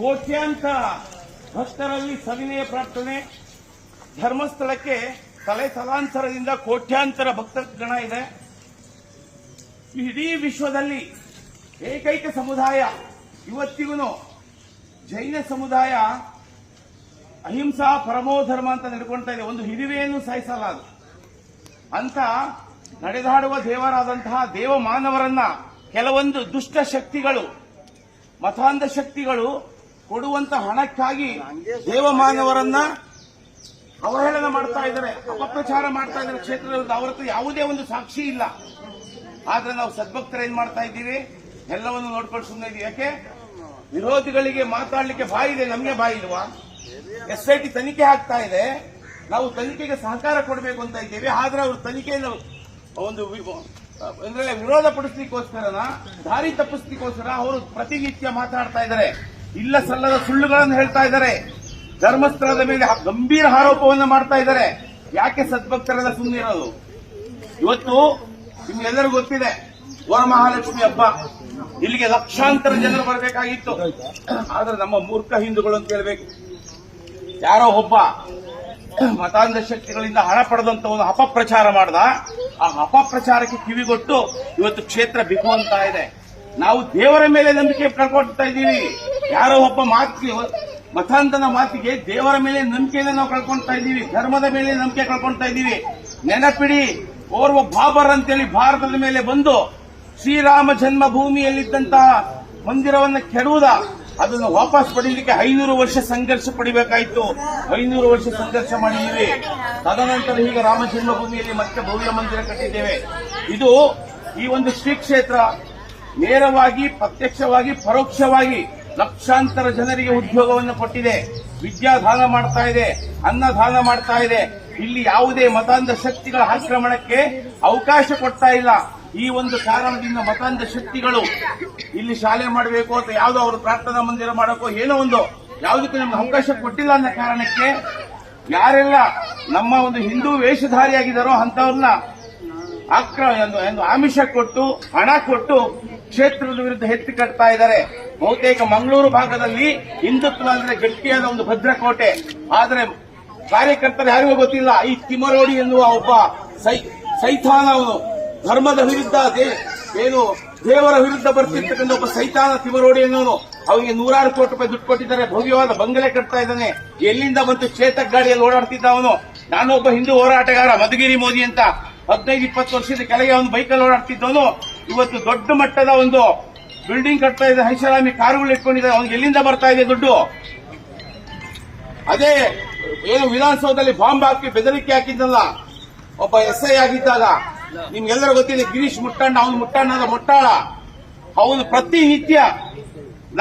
ಕೋಟ್ಯಾಂತರ ಭಕ್ತರಲ್ಲಿ ಸವಿನಯ ಪ್ರಾರ್ಥನೆ. ಧರ್ಮಸ್ಥಳಕ್ಕೆ ತಲೆ ತಲಾಂತರದಿಂದ ಕೋಟ್ಯಾಂತರ ಭಕ್ತರ ಗಣ ಇದೆ. ಇಡೀ ವಿಶ್ವದಲ್ಲಿ ಏಕೈಕ ಸಮುದಾಯ ಇವತ್ತಿಗೂ ಜೈನ ಸಮುದಾಯ ಅಹಿಂಸಾ ಪರಮೋ ಧರ್ಮ ಅಂತ ನಡ್ಕೊಳ್ತಾ ಇದೆ. ಒಂದು ಹಿರಿವೆಯನ್ನು ಸಾಯಿಸಲ್ಲ ಅದು ಅಂತ ನಡೆದಾಡುವ ದೇವರಾದಂತಹ ದೇವ ಮಾನವರನ್ನ ಕೆಲವೊಂದು ದುಷ್ಟ ಶಕ್ತಿಗಳು, ಮತಾಂಧ ಶಕ್ತಿಗಳು ಕೊಡುವಂತ ಹಣಕ್ಕಾಗಿ ದೇವಮಾನವರನ್ನ ಅವಹೇಳನ ಮಾಡ್ತಾ ಇದ್ದಾರೆ, ಅಪಪ್ರಚಾರ ಮಾಡ್ತಾ ಇದ್ದಾರೆ. ಕ್ಷೇತ್ರದಲ್ಲಿ ಅವರ ಹತ್ರ ಯಾವುದೇ ಒಂದು ಸಾಕ್ಷಿ ಇಲ್ಲ. ಆದ್ರೆ ನಾವು ಸದ್ಭಕ್ತರು ಏನ್ ಮಾಡ್ತಾ ಇದ್ದೀವಿ, ಎಲ್ಲವನ್ನು ನೋಡ್ಕೊಂಡು ಸುಮ್ಮನೆ ಇದೀವಿ. ಯಾಕೆ ವಿರೋಧಿಗಳಿಗೆ ಮಾತಾಡ್ಲಿಕ್ಕೆ ಬಾಯಿ ಇದೆ, ನಮಗೆ ಬಾಯಿ ಇಲ್ವಾ? SIT ತನಿಖೆ ಆಗ್ತಾ ಇದೆ, ನಾವು ತನಿಖೆಗೆ ಸಹಕಾರ ಕೊಡಬೇಕು ಅಂತ ಇದ್ದೇವೆ. ಆದ್ರೆ ಅವರು ತನಿಖೆಯನ್ನು ಒಂದು ಅಂದ್ರೆ ವಿರೋಧ ಪಡಿಸ್ಲಿಕ್ಕೋಸ್ಕರನ, ದಾರಿ ತಪ್ಪಿಸ್ಲಿಕ್ಕೋಸ್ಕರ ಅವರು ಪ್ರತಿನಿತ್ಯ ಮಾತಾಡ್ತಾ ಇದ್ದಾರೆ. ಇಲ್ಲ ಸಲ್ಲದ ಸುಳ್ಳುಗಳನ್ನು ಹೇಳ್ತಾ ಇದ್ದಾರೆ. ಧರ್ಮಸ್ಥಳದ ಮೇಲೆ ಗಂಭೀರ ಆರೋಪವನ್ನು ಮಾಡ್ತಾ ಇದ್ದಾರೆ. ಯಾಕೆ ಸದ್ಭಕ್ತರೆಲ್ಲ ಸುಮ್ಮನಿರೋದು? ಇವತ್ತು ನಿಮ್ಗೆಲ್ಲರಿಗೂ ಗೊತ್ತಿದೆ, ವರಮಹಾಲಕ್ಷ್ಮಿ ಹಬ್ಬ, ಇಲ್ಲಿಗೆ ಲಕ್ಷಾಂತರ ಜನರು ಬರಬೇಕಾಗಿತ್ತು. ಆದ್ರೆ ನಮ್ಮ ಮೂರ್ಖ ಹಿಂದೂಗಳು ಅಂತ ಹೇಳ್ಬೇಕು, ಯಾರೋ ಒಬ್ಬ ಮತಾಂಧ ಶಕ್ತಿಗಳಿಂದ ಹಣ ಪಡೆದಂತವನು ಅಪಪ್ರಚಾರ ಮಾಡ್ದ. ಆ ಅಪಪ್ರಚಾರಕ್ಕೆ ಕಿವಿಗೊಟ್ಟು ಇವತ್ತು ಕ್ಷೇತ್ರ ಬಿಗುವಂತ ಇದೆ. ನಾವು ದೇವರ ಮೇಲೆ ನಂಬಿಕೆ ಕಳ್ಕೊಳ್ತಾ ಇದ್ದೀವಿ. ಯಾರೋ ಒಬ್ಬ ಮಾತಿಗೆ, ಮತಾಂಧನ ಮಾತಿಗೆ ದೇವರ ಮೇಲೆ ನಂಬಿಕೆಯನ್ನು ನಾವು ಕಳ್ಕೊಳ್ತಾ ಇದ್ದೀವಿ. ಧರ್ಮದ ಮೇಲೆ ನಂಬಿಕೆ ಕಳ್ಕೊಳ್ತಾ ಇದ್ದೀವಿ. ನೆನಪಿಡಿ, ಓರ್ವ ಬಾಬರ್ ಅಂತೇಳಿ ಭಾರತದ ಮೇಲೆ ಬಂದು ಶ್ರೀರಾಮ ಜನ್ಮಭೂಮಿಯಲ್ಲಿದ್ದಂತಹ ಮಂದಿರವನ್ನು ಕೆಡುವುದ, ಅದನ್ನು ವಾಪಸ್ ಪಡೆಯಲಿಕ್ಕೆ 500 ವರ್ಷ ಸಂಘರ್ಷ ಪಡಿಬೇಕಾಯಿತು. 500 ವರ್ಷ ಸಂಘರ್ಷ ಮಾಡಿದ್ದೀವಿ. ತದನಂತರ ಈಗ ರಾಮ ಜನ್ಮಭೂಮಿಯಲ್ಲಿ ಮತ್ತೆ ಭವ್ಯ ಮಂದಿರ ಕಟ್ಟಿದ್ದೇವೆ. ಇದು ಈ ಒಂದು ಶ್ರೀ ಕ್ಷೇತ್ರ ನೇರವಾಗಿ, ಪ್ರತ್ಯಕ್ಷವಾಗಿ, ಪರೋಕ್ಷವಾಗಿ ಲಕ್ಷಾಂತರ ಜನರಿಗೆ ಉದ್ಯೋಗವನ್ನು ಕೊಟ್ಟಿದೆ. ವಿದ್ಯಾದಾನ ಮಾಡ್ತಾ ಇದೆ, ಅನ್ನದಾನ ಮಾಡ್ತಾ ಇದೆ. ಇಲ್ಲಿ ಯಾವುದೇ ಮತಾಂಧ ಶಕ್ತಿಗಳ ಆಕ್ರಮಣಕ್ಕೆ ಅವಕಾಶ ಕೊಡ್ತಾ ಇಲ್ಲ. ಈ ಒಂದು ಕಾರಣದಿಂದ ಮತಾಂಧ ಶಕ್ತಿಗಳು ಇಲ್ಲಿ ಶಾಲೆ ಮಾಡಬೇಕು ಅಥವಾ ಯಾವುದೋ ಅವರು ಪ್ರಾರ್ಥನಾ ಮಂದಿರ ಮಾಡಬೇಕು, ಏನೋ ಒಂದು ಯಾವುದಕ್ಕೂ ನಮ್ಗೆ ಅವಕಾಶ ಕೊಟ್ಟಿಲ್ಲ ಅನ್ನೋ ಕಾರಣಕ್ಕೆ ಯಾರೆಲ್ಲ ನಮ್ಮ ಒಂದು ಹಿಂದೂ ವೇಷಧಾರಿಯಾಗಿದ್ದಾರೋ ಅಂತವ್ರನ್ನ ಆಮಿಷ ಕೊಟ್ಟು, ಹಣ ಕೊಟ್ಟು ಕ್ಷೇತ್ರದ ವಿರುದ್ಧ ಎತ್ತಿ ಕಟ್ತಾ ಇದ್ದಾರೆ. ಬಹುತೇಕ ಮಂಗಳೂರು ಭಾಗದಲ್ಲಿ ಹಿಂದುತ್ವ ಅಂದ್ರೆ ಗಟ್ಟಿಯಾದ ಒಂದು ಭದ್ರಕೋಟೆ. ಆದರೆ ಕಾರ್ಯಕರ್ತರು ಯಾರಿಗೂ ಗೊತ್ತಿಲ್ಲ. ಈ ತಿಮರೋಡಿ ಎನ್ನುವ ಒಬ್ಬ ಸೈತಾನ, ಅವನು ಧರ್ಮದ ವಿರುದ್ಧ, ಏನು ದೇವರ ವಿರುದ್ಧ ಬರ್ತಿರ್ತಕ್ಕಂಥ ಒಬ್ಬ ಸೈತಾನ ತಿಮರೋಡಿ ಎನ್ನುವನು. ಅವನಿಗೆ 100 ಕೋಟಿ ರೂಪಾಯಿ ದುಡ್ಡು ಕೊಟ್ಟಿದ್ದಾರೆ. ಭವ್ಯವಾದ ಬಂಗಲೆ ಕಟ್ತಾ ಇದ್ದಾನೆ. ಎಲ್ಲಿಂದ ಬಂತು ಚೇತಕ್ ಗಾಡಿಯಲ್ಲಿ ಓಡಾಡ್ತಿದ್ದ ಅವನು. ನಾನೊಬ್ಬ ಹಿಂದೂ ಹೋರಾಟಗಾರ, ಮಧುಗಿರಿ ಮೋದಿ ಅಂತ 15-20 ವರ್ಷದ ಕೆಳಗೆ ಅವನು ಬೈಕಲ್ಲಿ ಓಡಾಡ್ತಿದ್ದವನು ಇವತ್ತು ದೊಡ್ಡ ಮಟ್ಟದ ಒಂದು ಬಿಲ್ಡಿಂಗ್ ಕಟ್ತಾ ಇದೆ. ಐಷಾರಾಮಿ ಕಾರುಗಳು ಇಟ್ಕೊಂಡಿದ್ದಾರೆ. ಅವನಿಗೆ ಎಲ್ಲಿಂದ ಬರ್ತಾ ಇದೆ ದುಡ್ಡು? ಅದೇ ಏನು ವಿಧಾನಸೌಧದಲ್ಲಿ ಬಾಂಬ್ ಹಾಕಿ ಬೆದರಿಕೆ ಹಾಕಿದ್ದಲ್ಲ ಒಬ್ಬ SI ಆಗಿದ್ದಾಗ, ನಿಮ್ಗೆಲ್ಲರೂ ಗೊತ್ತಿದೆ, ಗಿರೀಶ್ ಮುಟ್ಟಣ್ಣ. ಅವನು ಮುಟ್ಟಣ್ಣದ ಮುಟ್ಟಾಳ. ಅವನು ಪ್ರತಿನಿತ್ಯ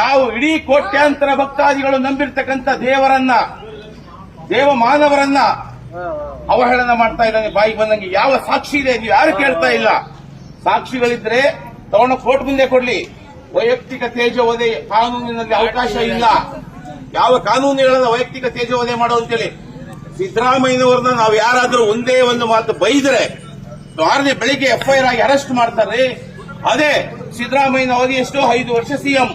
ನಾವು ಇಡೀ ಕೋಟ್ಯಾಂತರ ಭಕ್ತಾದಿಗಳು ನಂಬಿರ್ತಕ್ಕಂಥ ದೇವರನ್ನ, ದೇವ ಮಾನವರನ್ನ ಅವಹೇಳನ ಮಾಡ್ತಾ ಇದ್ದಾನೆ ಬಾಯಿಗೆ ಬಂದಂಗೆ. ಯಾವ ಸಾಕ್ಷಿ ಇದೆ? ನೀವು ಯಾರು ಕೇಳ್ತಾ ಇಲ್ಲ. ಸಾಕ್ಷಿಗಳಿದ್ರೆ ತಗೊಂಡು ಕೋರ್ಟ್ ಮುಂದೆ ಕೊಡ್ಲಿ. ವೈಯಕ್ತಿಕ ತೇಜೋವಧೆ ಕಾನೂನಿನಲ್ಲಿ ಅವಕಾಶ ಇಲ್ಲ. ಯಾವ ಕಾನೂನು ಹೇಳದ ವೈಯಕ್ತಿಕ ತೇಜೋವಧೆ ಮಾಡೋ ಅಂತೇಳಿ. ಸಿದ್ದರಾಮಯ್ಯನವರನ್ನ ನಾವು ಯಾರಾದ್ರೂ ಒಂದೇ ಒಂದು ಮಾತು ಬೈದ್ರೆ ಮಾರನೇ ಬೆಳಿಗ್ಗೆ FIR ಆಗಿ ಅರೆಸ್ಟ್ ಮಾಡ್ತಾರೆ. ಅದೇ ಸಿದ್ದರಾಮಯ್ಯನ ಅವಧಿ ಎಷ್ಟು? 5 ವರ್ಷ CM.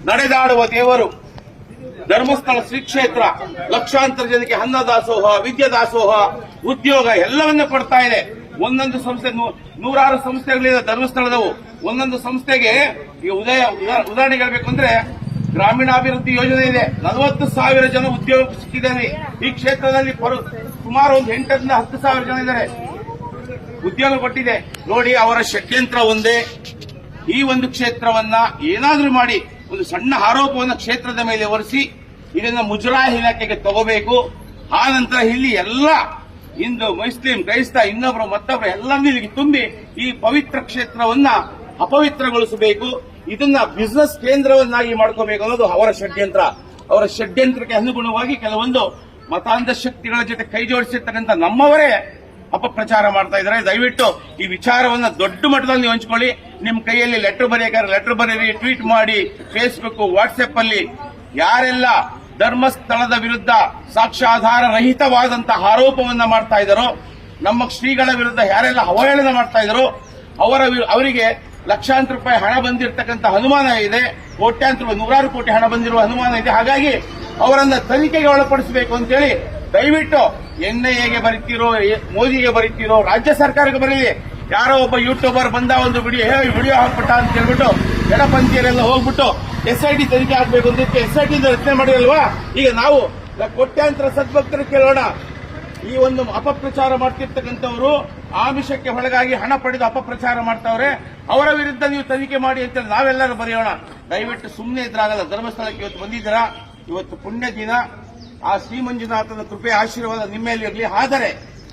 ನಡೆದಾಡುವ ದೇವರು ಧರ್ಮಸ್ಥಳ ಶ್ರೀ ಕ್ಷೇತ್ರ ಲಕ್ಷಾಂತರ ಜನಕ್ಕೆ ಅನ್ನದಾಸೋಹ, ವಿದ್ಯಾದಾಸೋಹ, ಉದ್ಯೋಗ ಎಲ್ಲವನ್ನೂ ಕೊಡ್ತಾ ಇದೆ. ಒಂದೊಂದು ಸಂಸ್ಥೆ, 100 ಸಂಸ್ಥೆಗಳಿದೆ ಧರ್ಮಸ್ಥಳದವು. ಒಂದೊಂದು ಸಂಸ್ಥೆಗೆ ಈಗ ಉದಾಹರಣೆ ಹೇಳಬೇಕು ಅಂದ್ರೆ ಗ್ರಾಮೀಣಾಭಿವೃದ್ಧಿ ಯೋಜನೆ ಇದೆ. 40,000 ಜನ ಉದ್ಯೋಗ ಸಿಕ್ಕಿದ್ದಾರೆ. ಈ ಕ್ಷೇತ್ರದಲ್ಲಿ ಸುಮಾರು ಒಂದು 8ರಿಂದ 10,000 ಜನ ಇದ್ದಾರೆ. ಉದ್ಯೋಗ ಕೊಟ್ಟಿದೆ. ನೋಡಿ, ಅವರ ಷಡ್ಯಂತ್ರ ಒಂದೇ. ಈ ಒಂದು ಕ್ಷೇತ್ರವನ್ನ ಏನಾದ್ರೂ ಮಾಡಿ ಒಂದು ಸಣ್ಣ ಆರೋಪವನ್ನು ಕ್ಷೇತ್ರದ ಮೇಲೆ ಹೊರಿಸಿ ಇದನ್ನ ಮುಜರಾಯಿ ಇಲಾಖೆಗೆ ತಗೋಬೇಕು. ಆ ನಂತರ ಇಲ್ಲಿ ಎಲ್ಲ ಹಿಂದೂ, ಮುಸ್ಲಿಂ, ಕ್ರೈಸ್ತ, ಇನ್ನೊಬ್ರು ಮತ್ತೊಬ್ರು ಎಲ್ಲರನ್ನೂ ಇಲ್ಲಿಗೆ ತುಂಬಿ ಈ ಪವಿತ್ರ ಕ್ಷೇತ್ರವನ್ನ ಅಪವಿತ್ರಗೊಳಿಸಬೇಕು. ಇದನ್ನ ಬಿಸಿನೆಸ್ ಕೇಂದ್ರವನ್ನಾಗಿ ಮಾಡ್ಕೋಬೇಕು ಅನ್ನೋದು ಅವರ ಷಡ್ಯಂತ್ರ. ಅವರ ಷಡ್ಯಂತ್ರಕ್ಕೆ ಅನುಗುಣವಾಗಿ ಕೆಲವೊಂದು ಮತಾಂಧ ಶಕ್ತಿಗಳ ಜೊತೆ ಕೈ ಜೋಡಿಸಿರ್ತಕ್ಕಂಥ ನಮ್ಮವರೇ ಅಪಪ್ರಚಾರ ಮಾಡ್ತಾ ಇದ್ದಾರೆ. ದಯವಿಟ್ಟು ಈ ವಿಚಾರವನ್ನ ದೊಡ್ಡ ಮಟ್ಟದಲ್ಲಿ ನೀವು ಹಂಚ್ಕೊಳ್ಳಿ. ನಿಮ್ಮ ಕೈಯಲ್ಲಿ ಲೆಟರ್ ಬರೆಯಬೇಕಾದ್ರೆ ಲೆಟರ್ ಬರೀರಿ, ಟ್ವೀಟ್ ಮಾಡಿ, ಫೇಸ್ಬುಕ್, ವಾಟ್ಸ್ಆಪ್ ಅಲ್ಲಿ ಯಾರೆಲ್ಲ ಧರ್ಮಸ್ಥಳದ ವಿರುದ್ಧ ಸಾಕ್ಷ್ಯಾಧಾರ ರಹಿತವಾದಂತಹ ಆರೋಪವನ್ನ ಮಾಡ್ತಾ ಇದ್ದಾರೋ, ನಮ್ಮ ಶ್ರೀಗಳ ವಿರುದ್ಧ ಯಾರೆಲ್ಲ ಅವಹೇಳನ ಮಾಡ್ತಾ ಇದ್ದಾರೋ ಅವರಿಗೆ ಲಕ್ಷಾಂತರ ರೂಪಾಯಿ ಹಣ ಬಂದಿರತಕ್ಕಂಥ ಅನುಮಾನ ಇದೆ, ಕೋಟ್ಯಾಂತರ ನೂರಾರು ಕೋಟಿ ಹಣ ಬಂದಿರುವ ಅನುಮಾನ ಇದೆ. ಹಾಗಾಗಿ ಅವರನ್ನ ತನಿಖೆಗೆ ಒಳಪಡಿಸಬೇಕು ಅಂತೇಳಿ ದಯವಿಟ್ಟು ಎನ್ಐಎಗೆ ಬರೀತೀರೋ, ಮೋದಿಗೆ ಬರೀತೀರೋ, ರಾಜ್ಯ ಸರ್ಕಾರಕ್ಕೆ ಬರೀಲಿ. ಯಾರೋ ಒಬ್ಬ ಯೂಟ್ಯೂಬರ್ ಬಂದ ಒಂದು ವಿಡಿಯೋ ಹಾಕ್ಬಿಟ್ಟ ಅಂತ ಹೇಳ್ಬಿಟ್ಟು ಎಡಪಂಥೀಯರೆಲ್ಲ ಹೋಗ್ಬಿಟ್ಟು SIT ತನಿಖೆ ಆಗ್ಬೇಕು ಅಂತ SIT ರಚನೆ ಮಾಡಿರಲ್ವಾ? ಈಗ ನಾವು ಕೋಟ್ಯಾಂತರ ಸದ್ಭಕ್ತರು ಕೇಳೋಣ. ಈ ಒಂದು ಅಪಪ್ರಚಾರ ಮಾಡ್ತಿರ್ತಕ್ಕಂಥವರು ಆಮಿಷಕ್ಕೆ ಒಳಗಾಗಿ ಹಣ ಪಡೆದು ಅಪಪ್ರಚಾರ ಮಾಡ್ತಾವ್ರೆ. ಅವರ ವಿರುದ್ಧ ನೀವು ತನಿಖೆ ಮಾಡಿ ಅಂತ ನಾವೆಲ್ಲರೂ ಬರೆಯೋಣ. ದಯವಿಟ್ಟು ಸುಮ್ಮನೆ ಇದ್ರಾಗಲ್ಲ. ಧರ್ಮಸ್ಥಳಕ್ಕೆ ಇವತ್ತು ಬಂದಿದ್ದೀರಾ, ಇವತ್ತು ಪುಣ್ಯ ದಿನ. ಆ ಶ್ರೀ ಮಂಜುನಾಥನ ಕೃಪೆ ಆಶೀರ್ವಾದ ನಿಮ್ಮ ಮೇಲೆ ಇರಲಿ. ಆದರೆ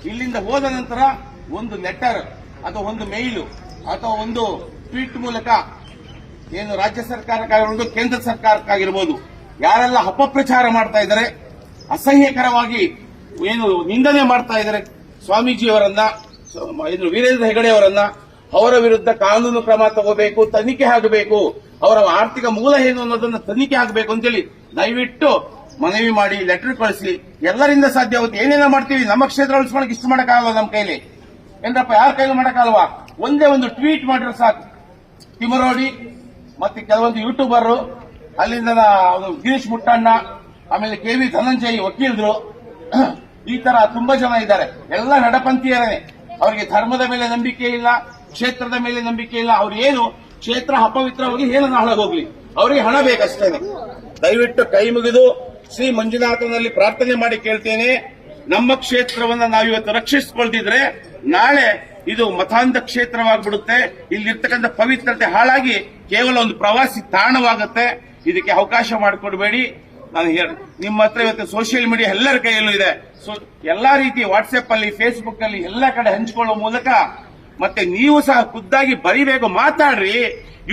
ಇಲ್ಲಿಂದ ಹೋದ ನಂತರ ಒಂದು ಲೆಟರ್ ಅಥವಾ ಒಂದು ಮೇಯ್ಲು ಅಥವಾ ಒಂದು ಟ್ವೀಟ್ ಮೂಲಕ ಏನು ರಾಜ್ಯ ಸರ್ಕಾರಕ್ಕಾಗಿರ್ಬೋದು, ಕೇಂದ್ರ ಸರ್ಕಾರಕ್ಕಾಗಿರ್ಬೋದು, ಯಾರೆಲ್ಲ ಅಪಪ್ರಚಾರ ಮಾಡ್ತಾ ಇದ್ದಾರೆ, ಅಸಹ್ಯಕರವಾಗಿ ಏನು ನಿಂದನೆ ಮಾಡ್ತಾ ಇದ್ದಾರೆ ಸ್ವಾಮೀಜಿಯವರನ್ನ, ವೀರೇಂದ್ರ ಹೆಗಡೆ ಅವರನ್ನ, ಅವರ ವಿರುದ್ಧ ಕಾನೂನು ಕ್ರಮ ತಗೋಬೇಕು, ತನಿಖೆ ಆಗಬೇಕು. ಅವರ ಆರ್ಥಿಕ ಮೂಲ ಏನು ಅನ್ನೋದನ್ನ ತನಿಖೆ ಆಗಬೇಕು ಅಂತೇಳಿ ದಯವಿಟ್ಟು ಮನವಿ ಮಾಡಿ, ಲೆಟರ್ ಕಳಿಸಿ. ಎಲ್ಲರಿಂದ ಸಾಧ್ಯ ಆಗುತ್ತೆ. ಏನೇನೋ ಮಾಡ್ತೀವಿ, ನಮ್ಮ ಕ್ಷೇತ್ರ ಉಳಿಸ್ಕೊಳಕ್ಕೆ ಇಷ್ಟು ಮಾಡಕ್ಕಾಗಲ್ಲ ನಮ್ಮ ಕೈಲಿ. ಏನ್ರಪ್ಪ, ಯಾರ ಕೈಲಿ ಮಾಡಕ್ಕಾಗಲ್ವಾ? ಒಂದೇ ಒಂದು ಟ್ವೀಟ್ ಮಾಡಿದ್ರೆ ಸಾಕು. ತಿಮರೋಡಿ ಮತ್ತೆ ಕೆಲವೊಂದು ಯೂಟ್ಯೂಬರ್, ಅಲ್ಲಿಂದ ಗಿರೀಶ್ ಮುಟ್ಟಣ್ಣ, ಆಮೇಲೆ KV ಧನಂಜಯ್ ವಕೀಲರು, ಈ ತರ ತುಂಬಾ ಜನ ಇದ್ದಾರೆ. ಎಲ್ಲ ನಡಪಂಥೀಯರೇ. ಅವರಿಗೆ ಧರ್ಮದ ಮೇಲೆ ನಂಬಿಕೆ ಇಲ್ಲ, ಕ್ಷೇತ್ರದ ಮೇಲೆ ನಂಬಿಕೆ ಇಲ್ಲ. ಅವ್ರು ಏನು ಕ್ಷೇತ್ರ ಅಪವಿತ್ರವಾಗಿ ಏನು ಹಾಳಾಗೋಗ್ಲಿ, ಅವರಿಗೆ ಹಣ ಬೇಕಷ್ಟೇನೆ. ದಯವಿಟ್ಟು ಕೈ ಮುಗಿದು ಶ್ರೀ ಮಂಜುನಾಥನಲ್ಲಿ ಪ್ರಾರ್ಥನೆ ಮಾಡಿ ಕೇಳ್ತೇನೆ. ನಮ್ಮ ಕ್ಷೇತ್ರವನ್ನ ನಾವಿವತ್ತು ರಕ್ಷಿಸಿಕೊಳ್ತಿದ್ರೆ ನಾಳೆ ಇದು ಮತಾಂಧ ಕ್ಷೇತ್ರವಾಗ್ಬಿಡುತ್ತೆ. ಇಲ್ಲಿರ್ತಕ್ಕಂಥ ಪವಿತ್ರತೆ ಹಾಳಾಗಿ ಕೇವಲ ಒಂದು ಪ್ರವಾಸಿ ತಾಣವಾಗುತ್ತೆ. ಇದಕ್ಕೆ ಅವಕಾಶ ಮಾಡಿಕೊಡ್ಬೇಡಿ. ನಾನು ನಿಮ್ಮ ಹತ್ರ ಇವತ್ತು ಸೋಷಿಯಲ್ ಮೀಡಿಯಾ ಎಲ್ಲರ ಕೈಯಲ್ಲೂ ಇದೆ. ಎಲ್ಲಾ ರೀತಿ ವಾಟ್ಸ್ಆಪ್ ಅಲ್ಲಿ, ಫೇಸ್ಬುಕ್ ಅಲ್ಲಿ ಎಲ್ಲ ಕಡೆ ಹಂಚಿಕೊಳ್ಳುವ ಮೂಲಕ ಮತ್ತೆ ನೀವು ಸಹ ಖುದ್ದಾಗಿ ಬರಿಬೇಕು, ಮಾತಾಡ್ರಿ.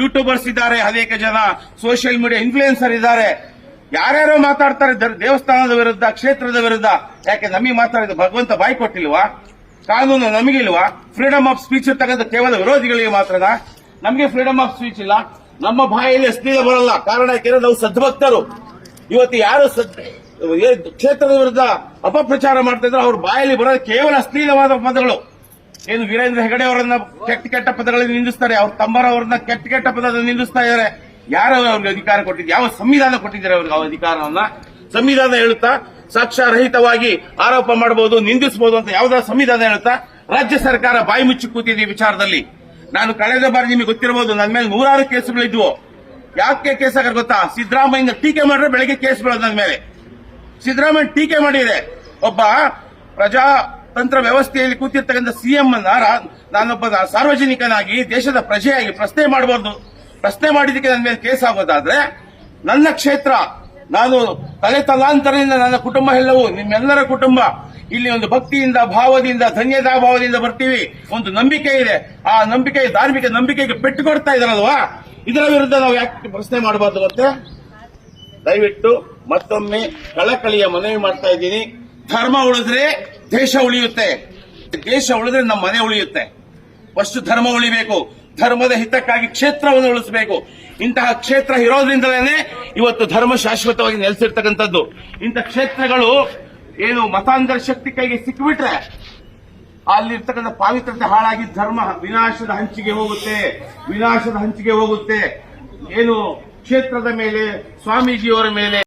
ಯೂಟ್ಯೂಬರ್ಸ್ ಇದ್ದಾರೆ, ಅನೇಕ ಜನ ಸೋಷಿಯಲ್ ಮೀಡಿಯಾ ಇನ್ಫ್ಲೂಯೆನ್ಸರ್ ಇದ್ದಾರೆ. ಯಾರ್ಯಾರೋ ಮಾತಾಡ್ತಾರೆ ದೇವಸ್ಥಾನದ ವಿರುದ್ಧ, ಕ್ಷೇತ್ರದ ವಿರುದ್ಧ. ಯಾಕೆ ನಮಗೆ ಮಾತಾಡಿದ ಭಗವಂತ ಬಾಯಿ ಕೊಟ್ಟಿಲ್ವಾ? ಕಾನೂನು ನಮಗಿಲ್ವಾ? ಫ್ರೀಡಮ್ ಆಫ್ ಸ್ಪೀಚ್ ಇರ್ತಕ್ಕಂಥ ಕೇವಲ ವಿರೋಧಿಗಳಿಗೆ ಮಾತ್ರನಾ? ನಮಗೆ ಫ್ರೀಡಮ್ ಆಫ್ ಸ್ಪೀಚ್ ಇಲ್ಲ. ನಮ್ಮ ಬಾಯಲ್ಲಿ ಅಶ್ಲೀಲ ಬರಲ್ಲ. ಕಾರಣ ಯಾಕೆಂದ್ರೆ ನಾವು ಸದ್ಭಕ್ತರು. ಇವತ್ತು ಯಾರು ಕ್ಷೇತ್ರದ ವಿರುದ್ಧ ಅಪಪ್ರಚಾರ ಮಾಡ್ತಾ ಇದ್ರೆ ಅವ್ರ ಬಾಯಲ್ಲಿ ಬರೋದು ಕೇವಲ ಅಶ್ಲೀಲವಾದ ಪದಗಳು. ಏನು ವೀರೇಂದ್ರ ಹೆಗಡೆ ಅವರನ್ನ ಕೆಟ್ಟ ಪದಗಳಲ್ಲಿ ನಿಂದಿಸ್ತಾರೆ, ಅವ್ರ ತಮ್ಮರವರನ್ನ ಕೆಟ್ಟ ಪದದಲ್ಲಿ ನಿಂದಿಸ್ತಾ ಇದ್ದಾರೆ. ಯಾರು ಅವ್ರಿಗೆ ಅಧಿಕಾರ ಕೊಟ್ಟಿದ್ದಾರೆ? ಯಾವ ಸಂವಿಧಾನ ಕೊಟ್ಟಿದ್ದಾರೆ ಅವ್ರಿಗೆ ಆ ಅಧಿಕಾರವನ್ನ? ಸಂವಿಧಾನ ಹೇಳುತ್ತಾ ಸಾಕ್ಷ್ಯರಹಿತವಾಗಿ ಆರೋಪ ಮಾಡಬಹುದು, ನಿಂದಿಸಬಹುದು ಅಂತ ಯಾವ್ದಾದ್ರು ಸಂವಿಧಾನ ಹೇಳುತ್ತಾ? ರಾಜ್ಯ ಸರ್ಕಾರ ಬಾಯಿ ಮುಚ್ಚಿ ಕೂತಿದೆ ಈ ವಿಚಾರದಲ್ಲಿ. ನಾನು ಕಳೆದ ಬಾರಿ ನಿಮಗೆ ಗೊತ್ತಿರಬಹುದು, ನನ್ನ ಮೇಲೆ ನೂರಾರು ಕೇಸುಗಳಿದ್ವು. ಯಾಕೆ ಕೇಸ್ ಆಗ ಗೊತ್ತಾ? ಸಿದ್ದರಾಮಯ್ಯ ಟೀಕೆ ಮಾಡಿದ್ರೆ ಬೆಳಗ್ಗೆ ಕೇಸ್ ಬೀಳೋದು ನನ್ನ ಮೇಲೆ. ಸಿದ್ದರಾಮಯ್ಯ ಟೀಕೆ ಮಾಡಿದೆ. ಒಬ್ಬ ಪ್ರಜಾತಂತ್ರ ವ್ಯವಸ್ಥೆಯಲ್ಲಿ ಕೂತಿರ್ತಕ್ಕಂಥ ಸಿಎಂ ಅನ್ನ ನಾನೊಬ್ಬ ಸಾರ್ವಜನಿಕನಾಗಿ, ದೇಶದ ಪ್ರಜೆಯಾಗಿ ಪ್ರಶ್ನೆ ಮಾಡಬಹುದು. ಪ್ರಶ್ನೆ ಮಾಡಿದಕ್ಕೆ ನನ್ನ ಮೇಲೆ ಕೇಸ್ ಆಗೋದಾದ್ರೆ, ನನ್ನ ಕ್ಷೇತ್ರ, ನಾನು ತಲಾಂತರದಿಂದ ನನ್ನ ಕುಟುಂಬ ಎಲ್ಲವೂ ನಿಮ್ಮೆಲ್ಲರ ಕುಟುಂಬ ಇಲ್ಲಿ ಒಂದು ಭಕ್ತಿಯಿಂದ, ಭಾವದಿಂದ, ಧನ್ಯತಾ ಭಾವದಿಂದ ಬರ್ತೀವಿ. ಒಂದು ನಂಬಿಕೆ ಇದೆ. ಆ ನಂಬಿಕೆ, ಧಾರ್ಮಿಕ ನಂಬಿಕೆಗೆ ಪೆಟ್ಟು ಕೊಡ್ತಾ ಇದಾರಲ್ವಾ? ಇದರ ವಿರುದ್ಧ ನಾವು ಯಾಕೆ ಪ್ರಶ್ನೆ ಮಾಡಬಾರ್ದು? ಮತ್ತೆ ದಯವಿಟ್ಟು ಮತ್ತೊಮ್ಮೆ ಕಳಕಳಿಯ ಮನವಿ ಮಾಡ್ತಾ ಇದ್ದೀನಿ. ಧರ್ಮ ಉಳಿದ್ರೆ ದೇಶ ಉಳಿಯುತ್ತೆ, ದೇಶ ಉಳಿದ್ರೆ ನಮ್ಮ ಮನೆ ಉಳಿಯುತ್ತೆ. ಫಸ್ಟ್ ಧರ್ಮ ಉಳಿಬೇಕು. ಧರ್ಮದ ಹಿತಕ್ಕಾಗಿ ಕ್ಷೇತ್ರವನ್ನು ಉಳಿಸಬೇಕು. ಇಂತಹ ಕ್ಷೇತ್ರ ಇರೋದ್ರಿಂದಲೇ ಇವತ್ತು ಧರ್ಮ ಶಾಶ್ವತವಾಗಿ ನೆಲೆಸಿರ್ತಕ್ಕಂಥದ್ದು. ಇಂಥ ಕ್ಷೇತ್ರಗಳು ಏನು ಮತಾಂತರ ಶಕ್ತಿ ಕೈಗೆ ಸಿಕ್ಕಿಬಿಟ್ರೆ ಅಲ್ಲಿರ್ತಕ್ಕಂಥ ಪಾವಿತ್ರತೆ ಹಾಳಾಗಿ ಧರ್ಮ ವಿನಾಶದ ಹಂಚಿಗೆ ಹೋಗುತ್ತೆ. ಏನು ಕ್ಷೇತ್ರದ ಮೇಲೆ, ಸ್ವಾಮೀಜಿಯವರ ಮೇಲೆ